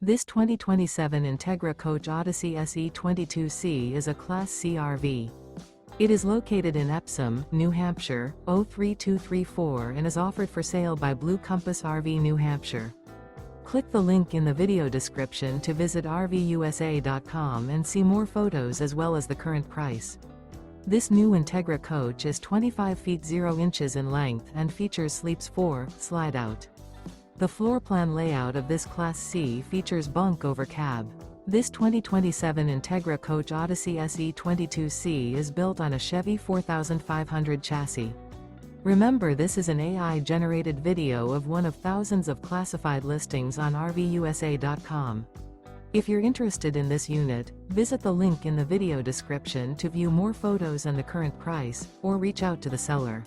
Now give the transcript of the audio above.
This 2027 Entegra Coach Odyssey SE 22C is a Class C RV. It is located in Epsom, New Hampshire, 03234 and is offered for sale by Blue Compass RV New Hampshire. Click the link in the video description to visit RVUSA.com and see more photos as well as the current price. This new Entegra coach is 25 feet 0 inches in length and features Sleeps 4, Slideout. The floor plan layout of this Class C features Bunk Over Cab. This 2027 Entegra Coach Odyssey SE 22C is built on a Chevy 4500 chassis. Remember, this is an AI-generated video of one of thousands of classified listings on RVUSA.com. If you're interested in this unit, visit the link in the video description to view more photos and the current price, or reach out to the seller.